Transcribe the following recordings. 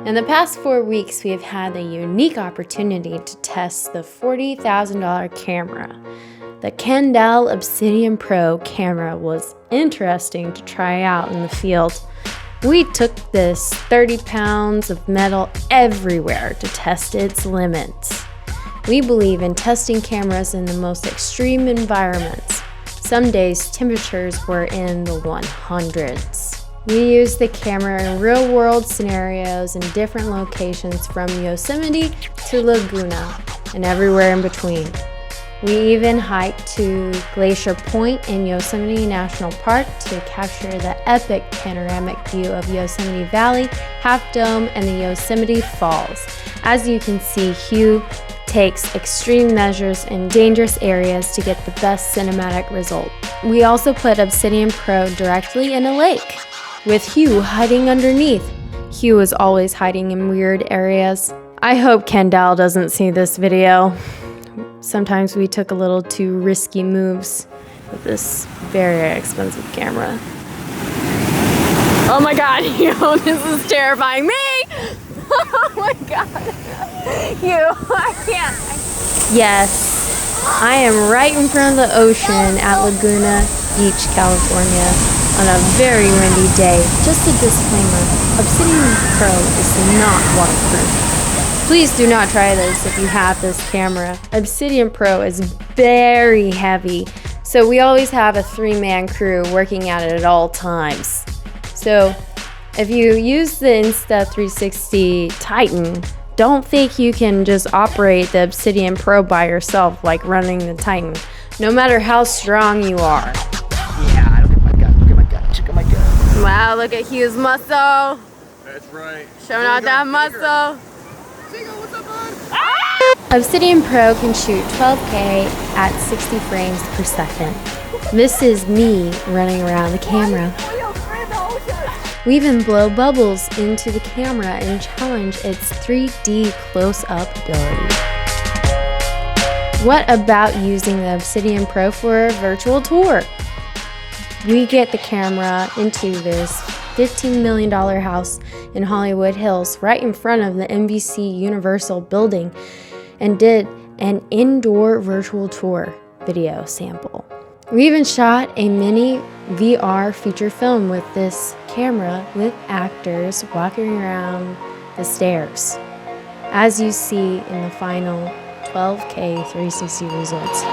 In the past 4 weeks, we have had the unique opportunity to test the $40,000 camera. The Kandao Obsidian Pro camera was interesting to try out in the field. We took this 30 pounds of metal everywhere to test its limits. We believe in testing cameras in the most extreme environments. Some days temperatures were in the 100s. We used the camera in real-world scenarios in different locations from Yosemite to Laguna and everywhere in between. We even hiked to Glacier Point in Yosemite National Park to capture the epic panoramic view of Yosemite Valley, Half Dome, and the Yosemite Falls. As you can see, Hugh takes extreme measures in dangerous areas to get the best cinematic result. We also put Obsidian Pro directly in a lake, with Hugh hiding underneath. Hugh is always hiding in weird areas. I hope Kandao doesn't see this video. Sometimes we took a little too risky moves with this very expensive camera. Oh my god, Hugh, this is terrifying me! Oh my god. Hugh, I can't. Yes, I am right in front of the ocean at Laguna Beach, California on a very windy day. Just a disclaimer, Obsidian Pro is not waterproof. Please do not try this if you have this camera. Obsidian Pro is very heavy, so we always have a 3-man crew working at it at all times. So if you use the Insta360 Titan, don't think you can just operate the Obsidian Pro by yourself like running the Titan, no matter how strong you are. Yeah, look at my gun, look at my gun, check out my gun. Wow, look at Hugh's muscle. That's right. Showing out that muscle. What's up, bud? Obsidian Pro can shoot 12K at 60 frames per second. This is me running around the camera. We even blow bubbles into the camera and challenge its 3D close-up ability. What about using the Obsidian Pro for a virtual tour? We get the camera into this $15 million house in Hollywood Hills right in front of the NBC Universal building and did an indoor virtual tour video sample. We even shot a mini VR feature film with this camera with actors walking around the stairs, as you see in the final 12K 360 results.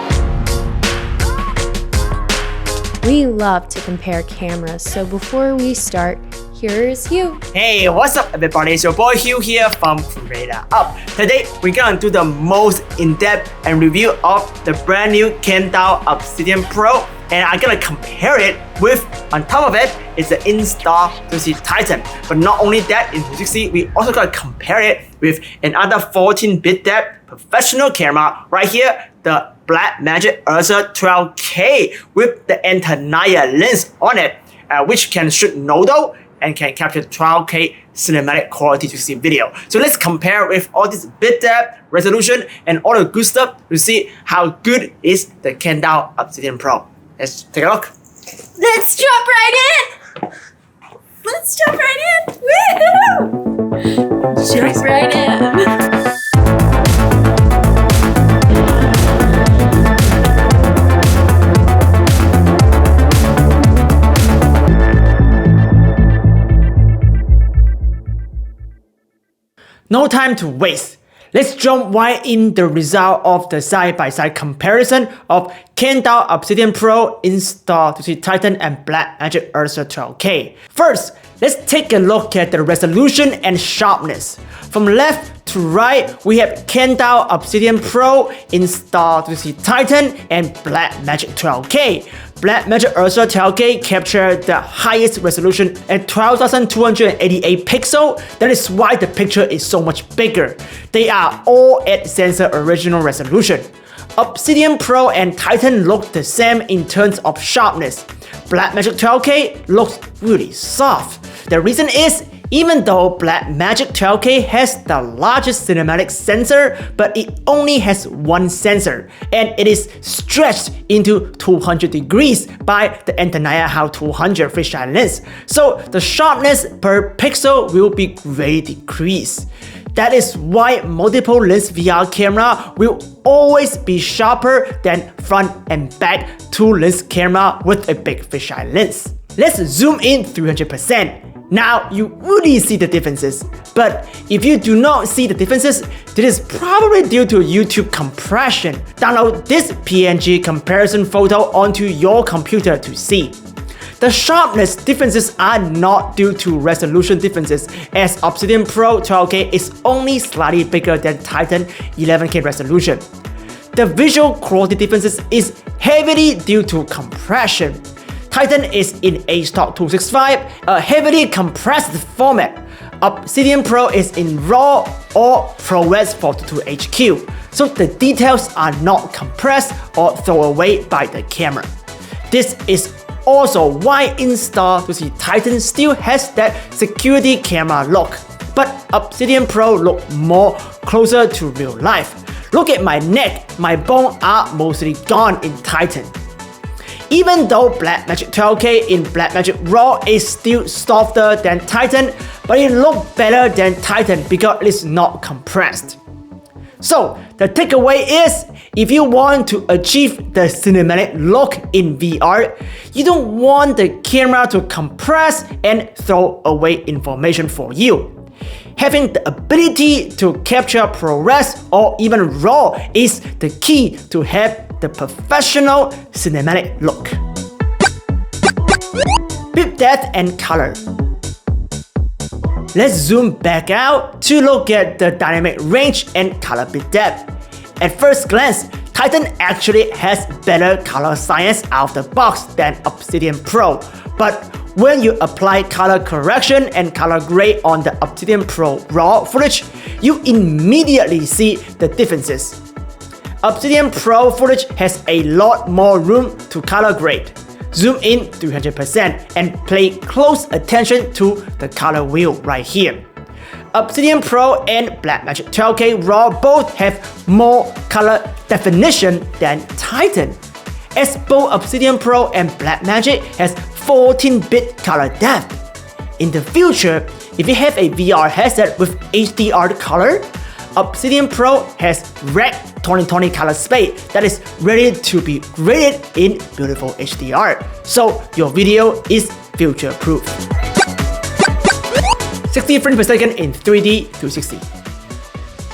We love to compare cameras, so before we start, here is Hugh. Hey, what's up everybody? It's your boy Hugh here from Radar Up. Today, we're gonna do the most in-depth and review of the brand new Kandao Obsidian Pro, and I'm gonna compare it with, on top of it, is the Insta360 Titan. But not only that, in 360, we also gonna compare it with another 14-bit depth professional camera right here, the Blackmagic Ursa 12K with the Entaniya lens on it, which can shoot Nodal and can capture 12K cinematic quality 360 video. So let's compare with all this bit depth, resolution, and all the good stuff to see how good is the Kandao Obsidian Pro. Let's take a look. Let's jump right in! Let's jump right in! Woo! Jump right in! No time to waste. Let's jump right in the result of the side-by-side comparison of Kandao Obsidian Pro, Insta360 Titan, and Blackmagic Ursa 12K. First, let's take a look at the resolution and sharpness. From left to right, we have Kandao Obsidian Pro, Insta360 Titan, and Blackmagic 12K. Blackmagic Ursa 12K captured the highest resolution at 12,288 pixels. That is why the picture is so much bigger. They are all at sensor original resolution. Obsidian Pro and Titan look the same in terms of sharpness. Blackmagic 12K looks really soft. The reason is Even though Blackmagic 12K has the largest cinematic sensor, but it only has one sensor, and it is stretched into 200 degrees by the Entaniya 200 fisheye lens, so the sharpness per pixel will be greatly decreased. That is why multiple lens VR camera will always be sharper than front and back 2-lens camera with a big fisheye lens. Let's zoom in 300%. Now you really see the differences, but if you do not see the differences, this is probably due to YouTube compression. Download this PNG comparison photo onto your computer to see. The sharpness differences are not due to resolution differences, as Obsidian Pro 12K is only slightly bigger than Titan 11K resolution. The visual quality differences is heavily due to compression. Titan is in H.265, a heavily compressed format. Obsidian Pro is in RAW or ProRes 422HQ, so the details are not compressed or thrown away by the camera. This is also why Insta360 Titan still has that security camera look, but Obsidian Pro look more closer to real life. Look at my neck, my bones are mostly gone in Titan. Even though Blackmagic 12K in Blackmagic RAW is still softer than Titan, but it looks better than Titan because it is not compressed. So the takeaway is, if you want to achieve the cinematic look in VR, you don't want the camera to compress and throw away information for you. Having the ability to capture ProRes or even RAW is the key to have the professional cinematic look. Bit depth and color. Let's zoom back out to look at the dynamic range and color bit depth. At first glance, Titan actually has better color science out of the box than Obsidian Pro, but when you apply color correction and color grade on the Obsidian Pro RAW footage, you immediately see the differences. Obsidian Pro footage has a lot more room to color grade. Zoom in 300% and pay close attention to the color wheel right here. Obsidian Pro and Blackmagic 12K RAW both have more color definition than Titan, as both Obsidian Pro and Blackmagic has 14-bit color depth. In the future, if you have a VR headset with HDR color, Obsidian Pro has Red 2020 color space that is ready to be graded in beautiful HDR, so your video is future-proof. 60 frames per second in 3D 360.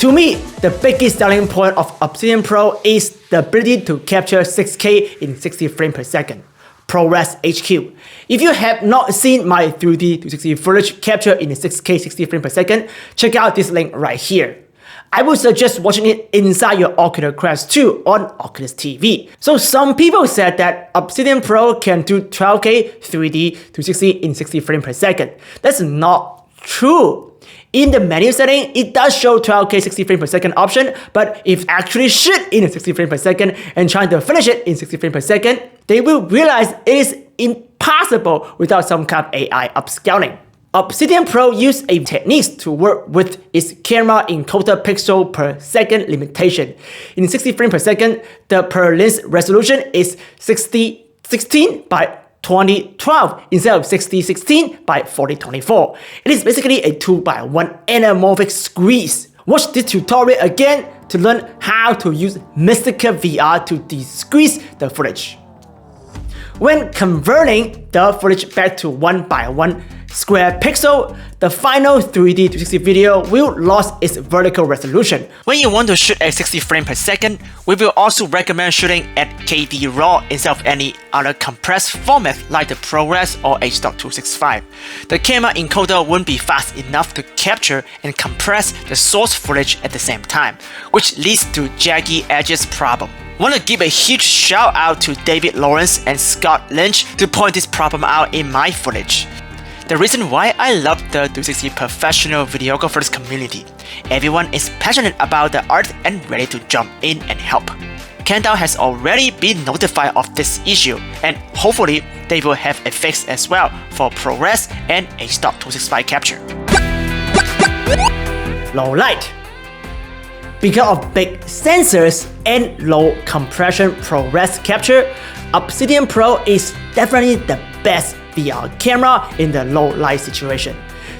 To me, the biggest selling point of Obsidian Pro is the ability to capture 6K in 60 frames per second. ProRes HQ. If you have not seen my 3D 360 footage captured in 6K 60 frames per second, check out this link right here. I would suggest watching it inside your Oculus Quest 2 on Oculus TV. So some people said that Obsidian Pro can do 12K 3D 360 in 60 frames per second. That's not true. In the menu setting, it does show 12K 60 frames per second option, but if actually shoot in 60 frames per second and trying to finish it in 60 frames per second, they will realize it is impossible without some kind of AI upscaling. Obsidian Pro used a technique to work with its camera encoder pixel per second limitation. In 60 frames per second, the per lens resolution is 6016 by 2012 instead of 6016 by 4024. It is basically a 2:1 anamorphic squeeze. Watch this tutorial again to learn how to use Mystica VR to de-squeeze the footage. When converting the footage back to 1:1 square pixel, the final 3D 360 video will lose its vertical resolution. When you want to shoot at 60 frames per second, we will also recommend shooting at KDRAW instead of any other compressed format like the ProRes or H.265. The camera encoder won't be fast enough to capture and compress the source footage at the same time, which leads to jaggy edges problem. I want to give a huge shout out to David Lawrence and Scott Lynch to point this problem out in my footage. The reason why I love the 360 professional videographers community. Everyone is passionate about the art and ready to jump in and help. Kandao has already been notified of this issue, and hopefully they will have a fix as well for ProRes and H.265 capture. Low light. Because of big sensors and low compression ProRes capture, Obsidian Pro is definitely the best VR camera in the low light situation.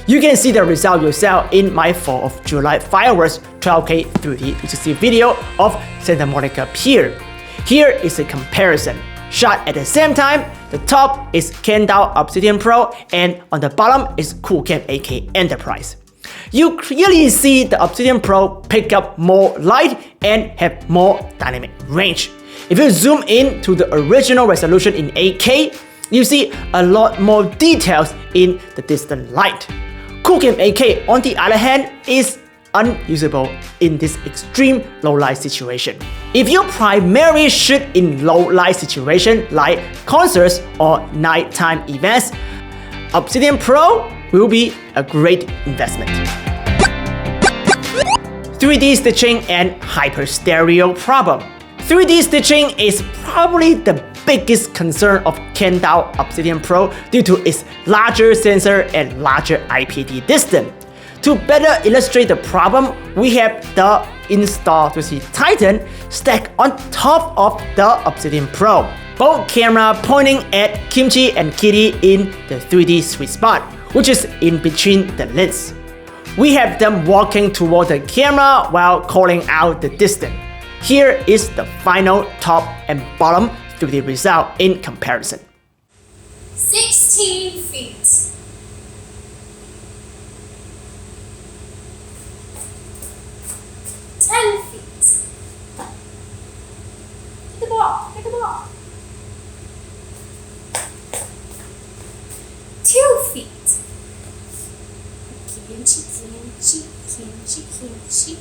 You can see the result yourself in my 4th of July fireworks 12K 3D video of Santa Monica Pier. Here is a comparison. Shot at the same time, the top is Kandao Obsidian Pro and on the bottom is Qoocam AK Enterprise. You clearly see the Obsidian Pro pick up more light and have more dynamic range. If you zoom in to the original resolution in 8K, you see a lot more details in the distant light. Qoocam AK, on the other hand, is unusable in this extreme low light situation. If you primarily shoot in low light situation like concerts or nighttime events, Obsidian Pro will be a great investment. 3D stitching and Hyperstereo problem. 3D stitching is probably the biggest concern of Kandao Obsidian Pro due to its larger sensor and larger IPD distance. To better illustrate the problem, we have the Insta360 Titan stacked on top of the Obsidian Pro. Both cameras pointing at Kimchi and Kitty in the 3D sweet spot, which is in between the lids. We have them walking toward the camera while calling out the distance. Here is the final top and bottom 3D result in comparison. 16 feet. 10 feet. Hit the ball, hit the ball. 2 feet. Kimchi, kimchi, kimchi, kimchi.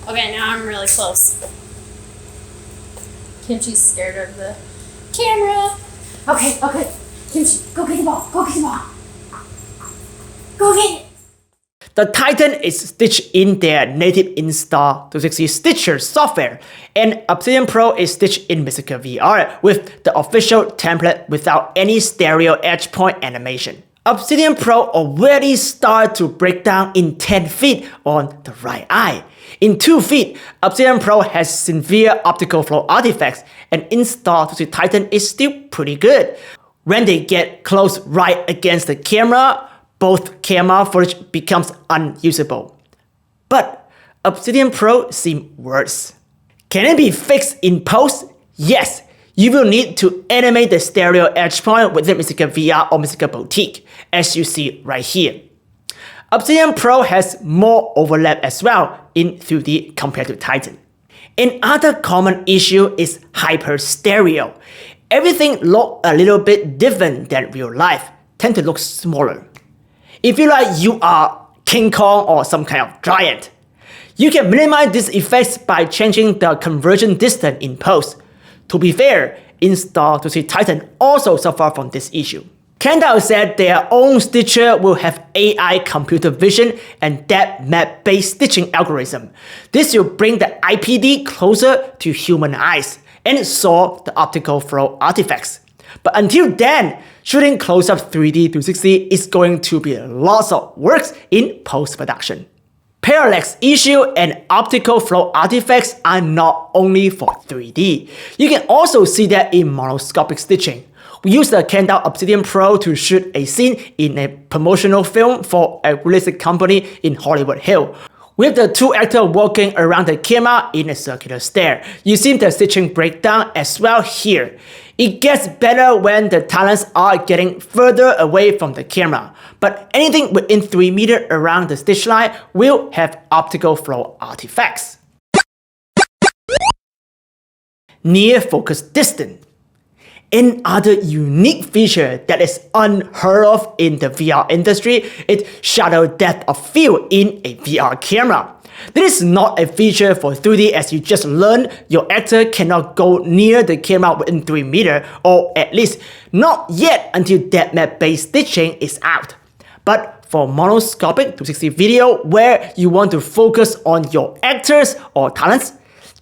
Okay, now I'm really close. Kimchi's scared of the camera. Okay, okay. Kimchi, go get the ball, go get the ball. Go get it. The Titan is stitched in their native Insta360 Stitcher software, and Obsidian Pro is stitched in Mystical VR with the official template without any stereo edge point animation. Obsidian Pro already started to break down in 10 feet on the right eye. In 2 feet, Obsidian Pro has severe optical flow artifacts, and Insta360 Titan is still pretty good. When they get close right against the camera, both camera footage becomes unusable. But Obsidian Pro seems worse. Can it be fixed in post? Yes. You will need to animate the stereo edge point within Mystical VR or Mystical Boutique, as you see right here. Obsidian Pro has more overlap as well in 3D compared to Titan. Another common issue is Hyperstereo. Everything looks a little bit different than real life, tend to look smaller. If you like you are King Kong or some kind of giant, you can minimize these effects by changing the conversion distance in post. To be fair, Insta360 Titan also suffer from this issue. Kandao said their own stitcher will have AI computer vision and depth map based stitching algorithm. This will bring the IPD closer to human eyes and solve the optical flow artifacts. But until then, shooting close-up 3D 360 is going to be lots of work in post-production. Parallax issue and optical flow artifacts are not only for 3D. You can also see that in monoscopic stitching. We used the Kandao Obsidian Pro to shoot a scene in a promotional film for a real estate company in Hollywood Hills, with the two actors walking around the camera in a circular stare. You see the stitching breakdown as well here. It gets better when the talents are getting further away from the camera, but anything within 3 meters around the stitch line will have optical flow artifacts. Near focus distance. Another unique feature that is unheard of in the VR industry is shadow depth of field in a VR camera. This is not a feature for 3D, as you just learned your actor cannot go near the camera within 3 meters, or at least not yet until depth map based stitching is out. But for monoscopic 360 video where you want to focus on your actors or talents,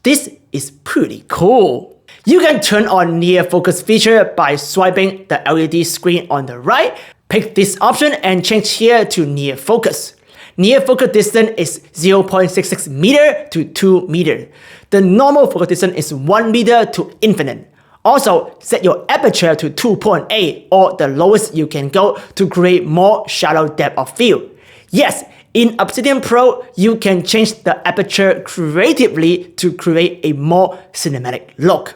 this is pretty cool. You can turn on near focus feature by swiping the LED screen on the right, pick this option and change here to near focus. Near focal distance is 0.66 meter to 2 meter. The normal focal distance is 1 meter to infinite. Also, set your aperture to 2.8 or the lowest you can go to create more shallow depth of field. Yes, in Obsidian Pro, you can change the aperture creatively to create a more cinematic look.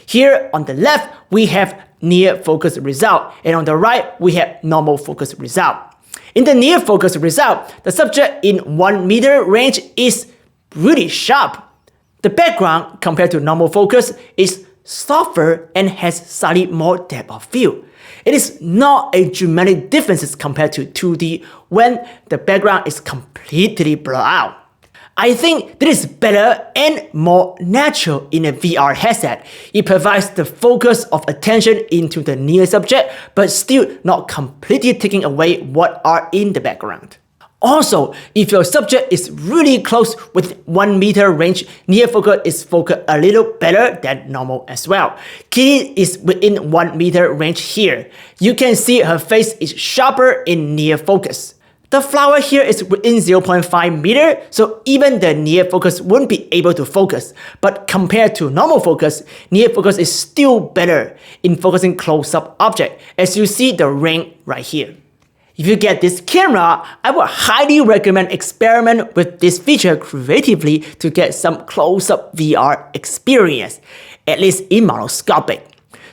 Here on the left, we have near focus result, and on the right, we have normal focus result. In the near focus result, the subject in 1 meter range is really sharp. The background compared to normal focus is softer and has slightly more depth of field. It is not a dramatic difference compared to 2D when the background is completely blurred out. I think this is better and more natural in a VR headset. It provides the focus of attention into the near subject, but still not completely taking away what are in the background. Also, if your subject is really close with 1 meter range, near focus is focused a little better than normal as well. Kitty is within 1 meter range here. You can see her face is sharper in near focus. The flower here is within 0.5 meter, so even the near focus won't be able to focus. But compared to normal focus, near focus is still better in focusing close-up object, as you see the ring right here. If you get this camera, I would highly recommend experiment with this feature creatively to get some close-up VR experience, at least in monoscopic.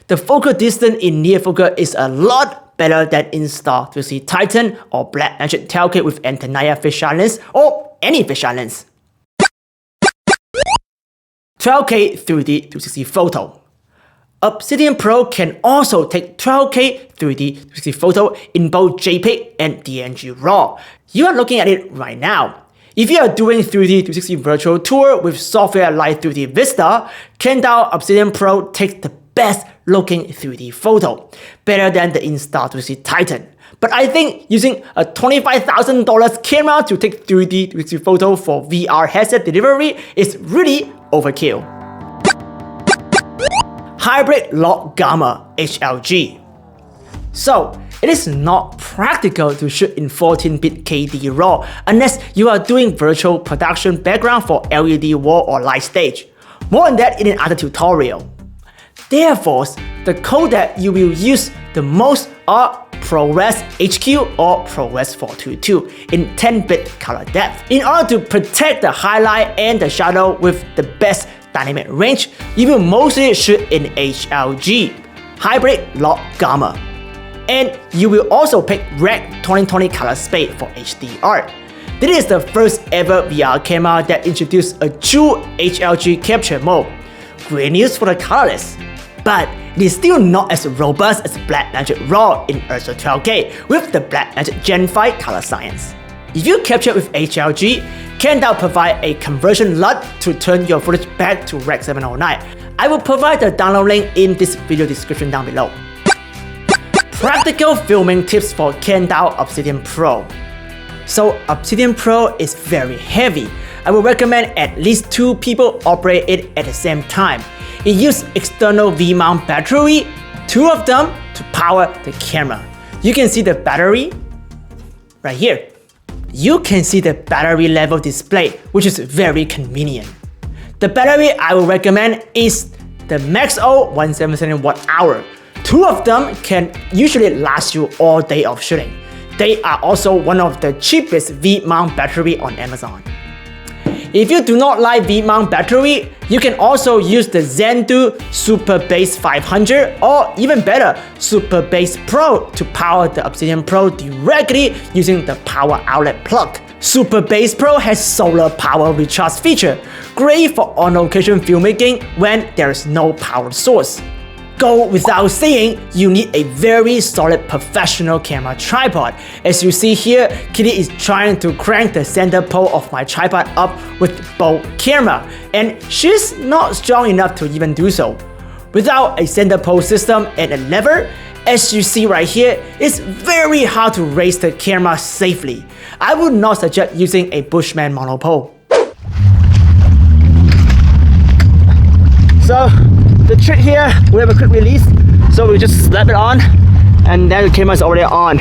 The focal distance in near focus is a lot better than Insta360 Titan or Blackmagic 12K with Entaniya Fisheye lens or any fisheye lens. 12K 3D 360 photo. Obsidian Pro can also take 12K 3D 360 photo in both JPEG and DNG RAW. You are looking at it right now. If you are doing 3D 360 virtual tour with software like 3D Vista, Kandao Obsidian Pro takes the best looking 3D photo, better than the Insta360 Titan. But I think using a $25,000 camera to take 3D 360 photo for VR headset delivery is really overkill. Hybrid log gamma HLG. So, it is not practical to shoot in 14-bit KDRAW unless you are doing virtual production background for LED wall or light stage. More on that in another tutorial. Therefore, the codec you will use the most are ProRes HQ or ProRes 422 in 10-bit color depth. In order to protect the highlight and the shadow with the best dynamic range, you will mostly shoot in HLG, Hybrid Log Gamma. And you will also pick Rec 2020 color space for HDR. This is the first ever VR camera that introduced a true HLG capture mode. Great news for the colorless. But it is still not as robust as Blackmagic RAW in Ursa 12K with the Blackmagic Gen 5 color science. If you capture with HLG, Kandao provide a conversion LUT to turn your footage back to Rec 709. I will provide the download link in this video description down below. Practical filming tips for Kandao Obsidian Pro. So Obsidian Pro is very heavy. I would recommend at least 2 people operate it at the same time. It uses external V-mount battery, 2 of them to power the camera. You can see the battery right here. You can see the battery level display, which is very convenient. The battery I would recommend is the Maxo 177 Wh. 2 of them can usually last you all day of shooting. They are also one of the cheapest V-mount battery on Amazon. If you do not like V-mount battery, you can also use the Zendure SuperBase 500 or even better, SuperBase Pro to power the Obsidian Pro directly using the power outlet plug. SuperBase Pro has solar power recharge feature, great for on-location filmmaking when there is no power source. Go without saying, you need a very solid professional camera tripod. As you see here, Kitty is trying to crank the center pole of my tripod up with both camera, and she's not strong enough to even do so. Without a center pole system and a lever, as you see right here, it's very hard to raise the camera safely. I would not suggest using a Bushman monopole. So, the trick here, we have a quick release, so we just slap it on, and then the camera is already on,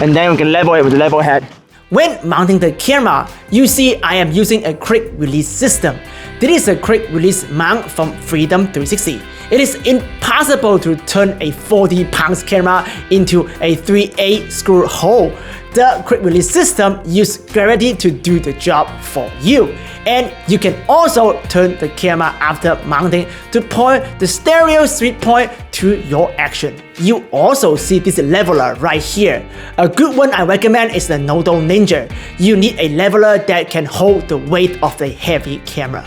and then we can level it with the level head. When mounting the camera, you see I am using a quick release system. This is a quick release mount from Freedom 360. It is impossible to turn a 40-pound camera into a 3/8 screw hole. The quick release system uses gravity to do the job for you. And you can also turn the camera after mounting to point the stereo sweet point to your action. You also see this leveler right here. A good one I recommend is the Nodal Ninja. You need a leveler that can hold the weight of the heavy camera.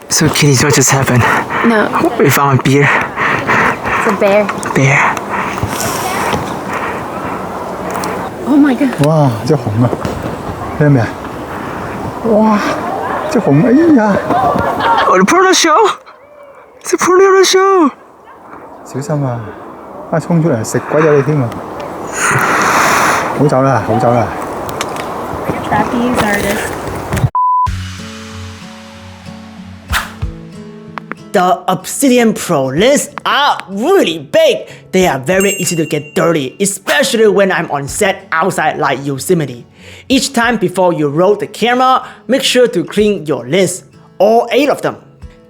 So Kitty, what just happened? No, We found a bear. it's a bear. Bear. Oh my god. 哇，隻熊啊，睇到未啊？哇，隻熊，哎呀， Oh, the ProRes show. It's a ProRes show. 小心啊！衝出嚟食鬼咗你添啊！好走啦，好走啦！ Trapeze artist. The Obsidian Pro lenses are really big. They are very easy to get dirty, especially when I'm on set outside like Yosemite. Each time before you roll the camera, make sure to clean your lens, all 8 of them.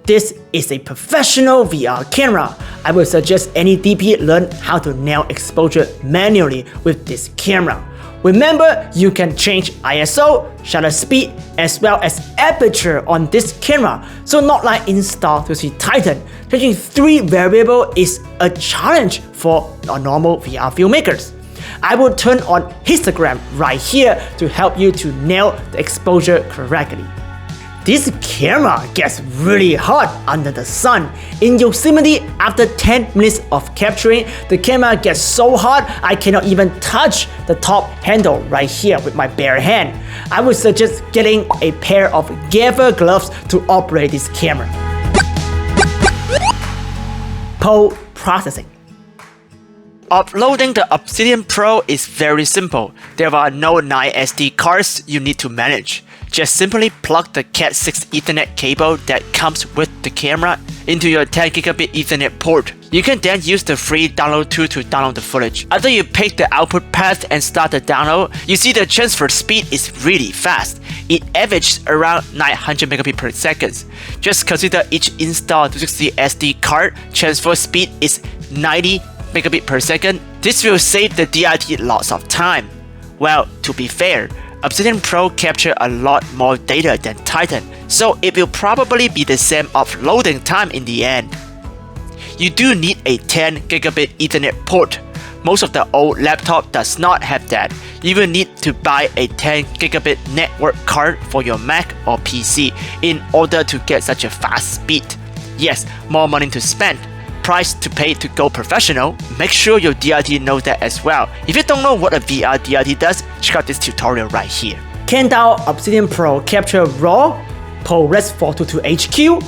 This is a professional VR camera. I would suggest any DP learn how to nail exposure manually with this camera. Remember, you can change ISO, shutter speed, as well as aperture on this camera. So not like Insta360 Titan, changing 3 variables is a challenge for normal VR filmmakers. I will turn on histogram right here to help you to nail the exposure correctly. This camera gets really hot under the sun. In Yosemite, after 10 minutes of capturing, the camera gets so hot I cannot even touch the top handle right here with my bare hand. I would suggest getting a pair of gaffer gloves to operate this camera. Post-processing. Uploading the Obsidian Pro is very simple. There are no 9 SD cards you need to manage. Just simply plug the Cat6 Ethernet cable that comes with the camera into your 10 gigabit Ethernet port. You can then use the free download tool to download the footage. After you pick the output path and start the download, you see the transfer speed is really fast. It averages around 900 megabits per second. Just consider each installed 260 SD card transfer speed is 90 megabits per second. This will save the DIT lots of time. Well, to be fair, Obsidian Pro captures a lot more data than Titan, so it will probably be the same offloading time in the end. You do need a 10 gigabit Ethernet port. Most of the old laptop does not have that. You will need to buy a 10 gigabit network card for your Mac or PC in order to get such a fast speed. Yes, more money to spend. Price to pay to go professional. Make sure your DIT knows that as well. If you don't know what a VR DIT does, check out this tutorial right here. Kandao Obsidian Pro capture RAW, ProRes 422HQ,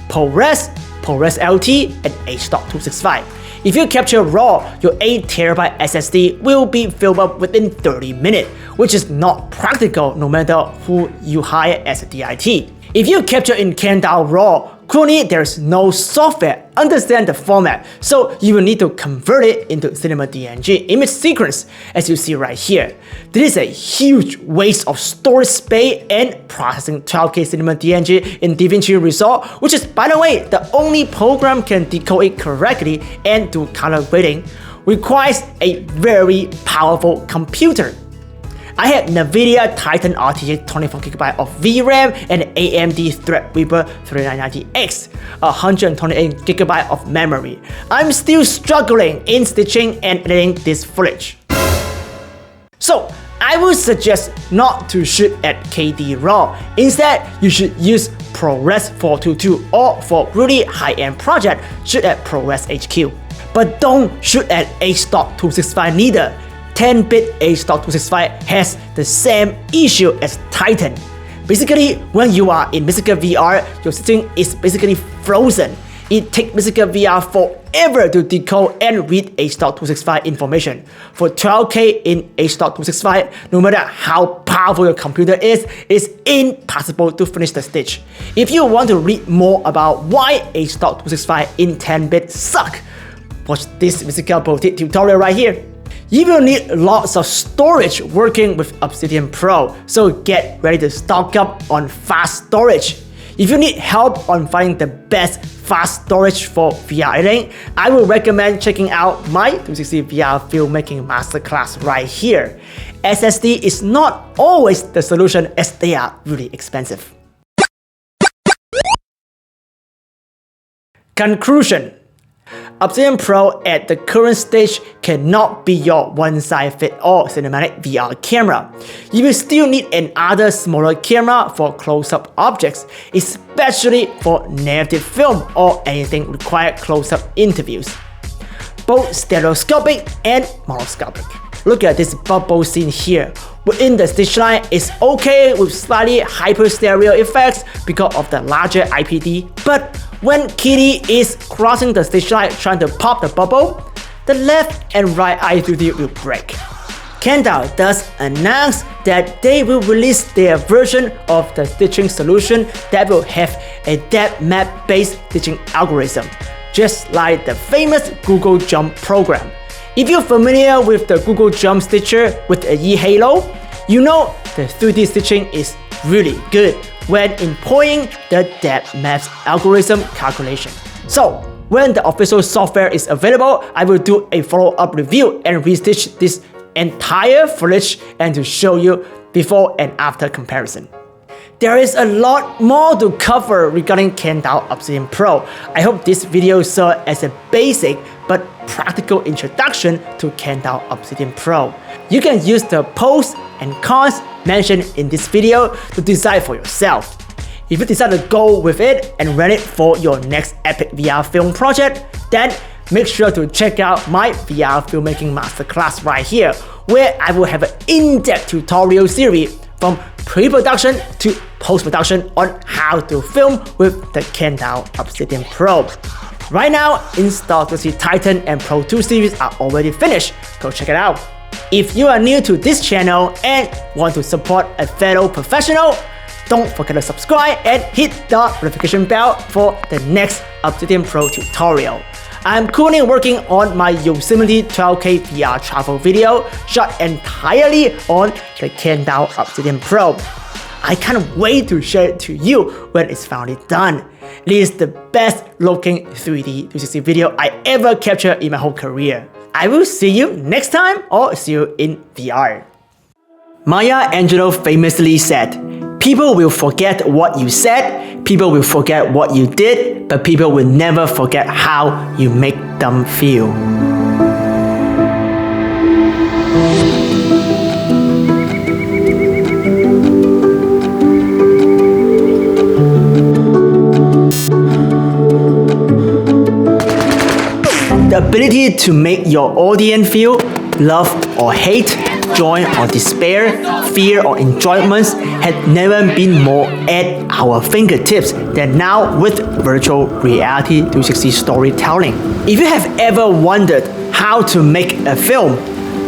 ProRes, ProRes LT, and H.265. If you capture RAW, your 8TB SSD will be filled up within 30 minutes, which is not practical no matter who you hire as a DIT. If you capture in Kandao RAW, currently there's no software understand the format, so you will need to convert it into Cinema DNG image sequence, as you see right here. This is a huge waste of storage space and processing 12K Cinema DNG in DaVinci Resolve, which is, by the way, the only program can decode it correctly and do color grading, requires a very powerful computer. I have NVIDIA Titan RTX 24GB of VRAM and AMD Threadripper 3990X, 128GB of memory. I'm still struggling in stitching and editing this footage. So, I would suggest not to shoot at KDRAW. Instead, you should use ProRes 422, or for really high-end project, shoot at ProRes HQ. But don't shoot at H.265 neither. 10-bit H.265 has the same issue as Titan. Basically, when you are in Mystical VR, your system is basically frozen. It takes Mystical VR forever to decode and read H.265 information. For 12K in H.265, no matter how powerful your computer is, it's impossible to finish the stitch. If you want to read more about why H.265 in 10-bit suck, watch this Mystical Boutique tutorial right here. You will need lots of storage working with Obsidian Pro, so get ready to stock up on fast storage. If you need help on finding the best fast storage for VR editing, I will recommend checking out my 360 VR filmmaking masterclass right here. SSD is not always the solution as they are really expensive. Conclusion. Obsidian Pro at the current stage cannot be your one-size-fits-all cinematic VR camera. You will still need another smaller camera for close-up objects, especially for narrative film or anything requiring close-up interviews. Both stereoscopic and monoscopic. Look at this bubble scene here. Within the stitch line is okay with slightly hyperstereo effects because of the larger IPD, but when Kitty is crossing the stitch line trying to pop the bubble, the left and right eye 3D will break. Kandao does announce that they will release their version of the stitching solution that will have a depth map based stitching algorithm, just like the famous Google Jump program. If you're familiar with the Google Jump Stitcher with a eHalo, you know the 3D stitching is really good when employing the depth maps algorithm calculation. So, when the official software is available, I will do a follow-up review and restitch this entire footage and to show you before and after comparison. There is a lot more to cover regarding Kandao Obsidian Pro. I hope this video served as a basic but practical introduction to Kandao Obsidian Pro. You can use the pros and cons mentioned in this video to decide for yourself. If you decide to go with it and rent it for your next epic VR film project, then make sure to check out my VR filmmaking masterclass right here, where I will have an in-depth tutorial series from pre-production to post-production on how to film with the Kandao Obsidian Pro. Right now, Insta360 Titan and Pro 2 series are already finished. Go check it out. If you are new to this channel and want to support a fellow professional, don't forget to subscribe and hit the notification bell for the next Obsidian Pro tutorial. I'm currently working on my Yosemite 12K VR travel video shot entirely on the Kandao Obsidian Pro. I can't wait to share it to you when it's finally done. It is the best looking 3D 360 video I ever captured in my whole career. I will see you next time or see you in VR. Maya Angelou famously said, "People will forget what you said, people will forget what you did, but people will never forget how you make them feel." The ability to make your audience feel love or hate, joy or despair, fear or enjoyments had never been more at our fingertips than now with virtual reality 360 storytelling. If you have ever wondered how to make a film,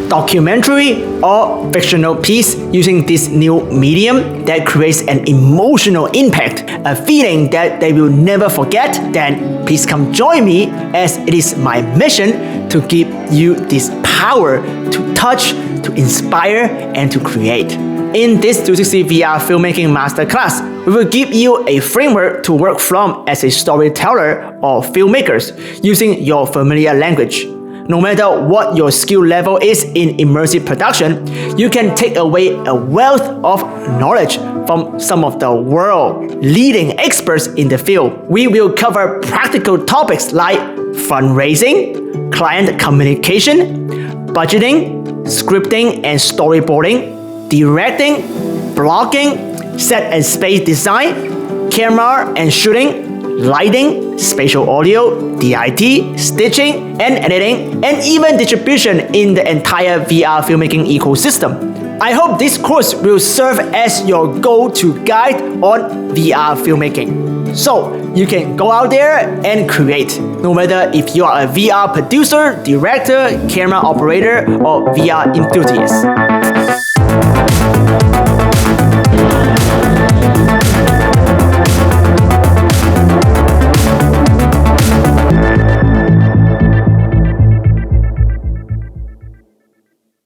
documentary or fictional piece using this new medium that creates an emotional impact, a feeling that they will never forget, then please come join me as it is my mission to give you this power to touch, to inspire, and to create. In this 360 VR filmmaking masterclass, we will give you a framework to work from as a storyteller or filmmakers using your familiar language. No matter what your skill level is in immersive production, you can take away a wealth of knowledge from some of the world's leading experts in the field. We will cover practical topics like fundraising, client communication, budgeting, scripting and storyboarding, directing, blogging, set and space design, camera and shooting, lighting, spatial audio, DIT, stitching and editing, and even distribution in the entire VR filmmaking ecosystem. I hope this course will serve as your go-to guide on VR filmmaking. So you can go out there and create, no matter if you are a VR producer, director, camera operator, or VR enthusiast.